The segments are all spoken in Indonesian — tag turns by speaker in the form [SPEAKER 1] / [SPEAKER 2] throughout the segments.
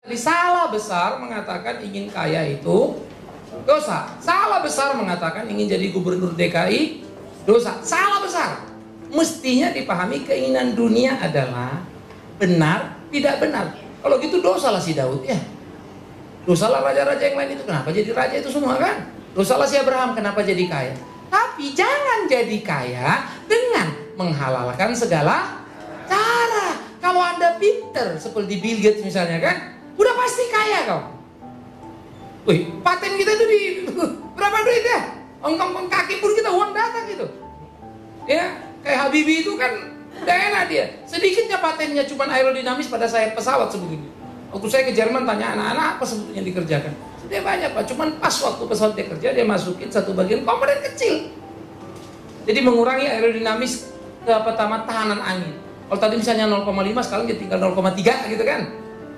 [SPEAKER 1] Jadi salah besar mengatakan ingin kaya itu dosa. Salah besar mengatakan ingin jadi gubernur DKI dosa. Salah besar. Mestinya dipahami keinginan dunia adalah benar, tidak benar. Kalau gitu dosalah si Daud ya. Dosalah raja-raja yang lain itu, kenapa jadi raja itu semua kan? Dosalah si Abraham, kenapa jadi kaya? Tapi jangan jadi kaya dengan menghalalkan segala cara. Kalau Anda pinter seperti Bill Gates misalnya kan, udah pasti kaya kau. Wih, paten kita itu di berapa duit ya? Ongkong kaki pun kita uang datang gitu. Ya, kayak Habibie itu kan udah enak dia. Sedikitnya patennya cuma aerodinamis pada sayap pesawat sebegini. Waktu saya ke Jerman tanya anak-anak apa sebetulnya dikerjakan. Dia banyak pak, cuman pas waktu pesawat dia kerja dia masukin satu bagian komponen kecil. Jadi mengurangi aerodinamis ke pertama tahanan angin. Kalau tadi misalnya 0,5 sekarang dia tinggal 0,3 gitu kan.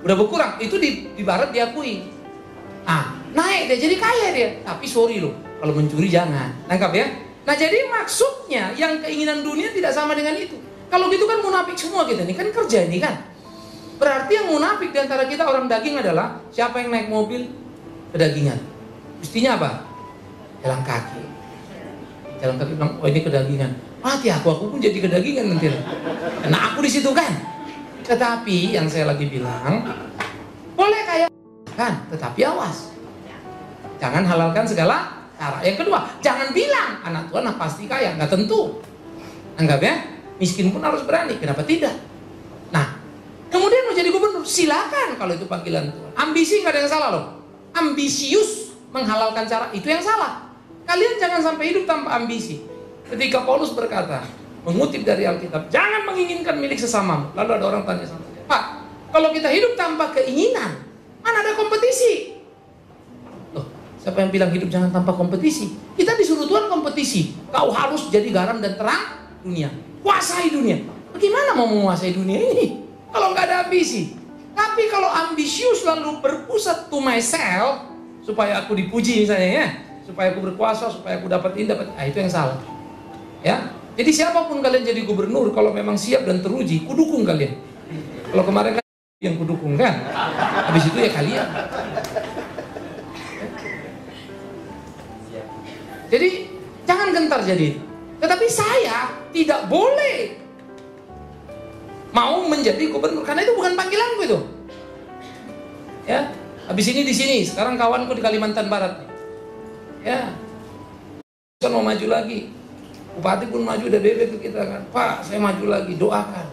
[SPEAKER 1] Udah berkurang, itu di barat diakui. Ah, naik dia jadi kaya dia. Tapi sorry loh, kalau mencuri jangan. Nangkap ya? Nah jadi maksudnya yang keinginan dunia tidak sama dengan itu. Kalau gitu kan munafik semua kita nih, kan kerja ini kan. Berarti yang munafik di antara kita orang daging adalah siapa yang naik mobil kedagingan. Mestinya apa? Jalan kaki. Jalan kaki bilang, oh ini kedagingan. Mati aku pun jadi kedagingan nanti. Karena aku di situ kan. Tetapi yang saya lagi bilang, boleh kaya kan, tetapi awas. Jangan halalkan segala cara. Yang kedua, jangan bilang anak Tuhan pasti kaya, nggak tentu. Anggap ya, miskin pun harus berani. Kenapa tidak? Nah, kemudian mau jadi gubernur, silakan kalau itu panggilan Tuhan. Ambisi nggak ada yang salah loh. Ambisius menghalalkan cara itu yang salah. Kalian jangan sampai hidup tanpa ambisi. Ketika Paulus berkata, mengutip dari Alkitab, jangan menginginkan milik sesamamu. Lalu ada orang tanya sama saya, Pak, kalau kita hidup tanpa keinginan, mana ada kompetisi? Loh, siapa yang bilang hidup jangan tanpa kompetisi? Kita disuruh Tuhan kompetisi. Kau harus jadi garam dan terang dunia. Kuasai dunia. Bagaimana mau menguasai dunia ini kalau nggak ada ambisi? Tapi kalau ambisius lalu berpusat to myself, supaya aku dipuji misalnya ya, supaya aku berkuasa, supaya aku dapat ini, itu yang salah. Ya, jadi siapapun kalian jadi gubernur, kalau memang siap dan teruji, kudukung kalian. Kalau kemarin kan yang kudukung kan, habis itu ya kalian. Jadi jangan gentar jadi. Tetapi saya tidak boleh mau menjadi gubernur karena itu bukan panggilanku itu. Ya, habis ini di sini, sekarang kawanku di Kalimantan Barat. Ya, kan mau maju lagi. Bupati pun maju, udah bebek ke kita kan. Pak, saya maju lagi, doakan.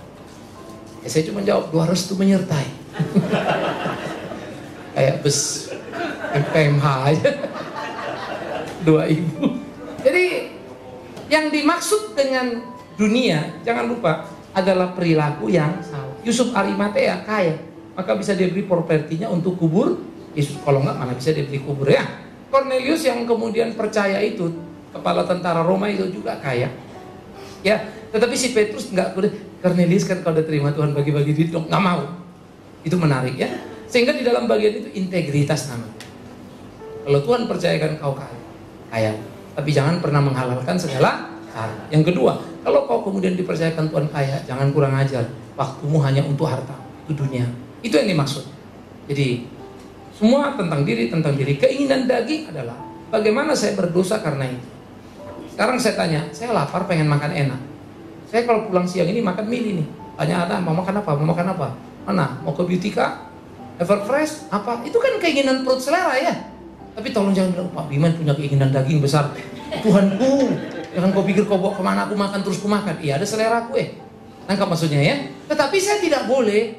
[SPEAKER 1] Ya saya cuma jawab, doa restu menyertai. Kayak bus PMH aja. Doa ibu. Jadi yang dimaksud dengan dunia, jangan lupa, adalah perilaku yang salah. Yusuf Arimatea kaya, maka bisa dia beli propertinya untuk kubur Yesus. Kalau enggak, mana bisa dia beli kubur ya. Cornelius yang kemudian percaya itu, kepala tentara Roma itu juga kaya. Ya, tetapi si Petrus enggak, Cornelius kan kalau udah terima Tuhan bagi-bagi duit dong, nggak mau. Itu menarik ya. Sehingga di dalam bagian itu integritas namanya. Kalau Tuhan percayakan kau kaya, tapi jangan pernah menghalalkan segala cara. Yang kedua, kalau kau kemudian dipercayakan Tuhan kaya, jangan kurang ajar. Waktumu hanya untuk harta, itu dunia. Itu yang dimaksud. Jadi semua tentang diri. Keinginan daging adalah bagaimana saya berdosa karena itu. Sekarang saya tanya, saya lapar pengen makan enak. Saya kalau pulang siang ini makan mie nih. Tanya ada, mau makan apa? Mau makan apa? Mana? Mau ke Beautika? Everfresh? Apa? Itu kan keinginan perut selera ya. Tapi tolong jangan bilang, Pak Biman punya keinginan daging besar. Tuhanku, jangan kau pikir kau bawa kemana aku makan terus ku makan. Iya ada selera aku Nangkap maksudnya ya. Tetapi saya tidak boleh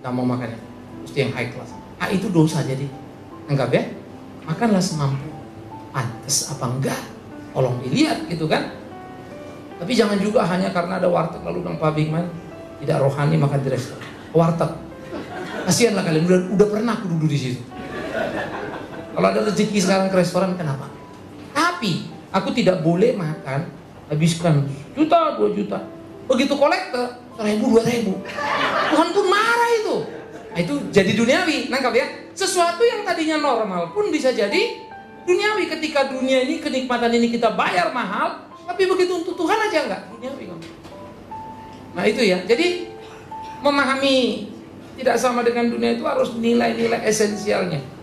[SPEAKER 1] nggak mau makan mesti yang high class. Itu dosa jadi. Anggap ya. Makanlah semampu. Pantes apa enggak? Tolong dilihat gitu kan. Tapi jangan juga hanya karena ada warteg lalu bilang Pak Bigman tidak rohani makan di restoran. Warteg. Kasihanlah kalian udah pernah aku duduk di situ. Kalau ada rezeki sekarang ke restoran kenapa? Tapi aku tidak boleh makan habiskan juta 2 juta. Begitu kolektor 1.000 2.000. Tuhan pun marah itu. Nah, itu jadi duniawi, nangkap ya? Sesuatu yang tadinya normal pun bisa jadi duniawi ketika dunia ini kenikmatan ini kita bayar mahal, tapi begitu untuk Tuhan aja enggak duniawi. Nah itu ya. Jadi memahami Tidak sama dengan dunia itu harus nilai-nilai esensialnya.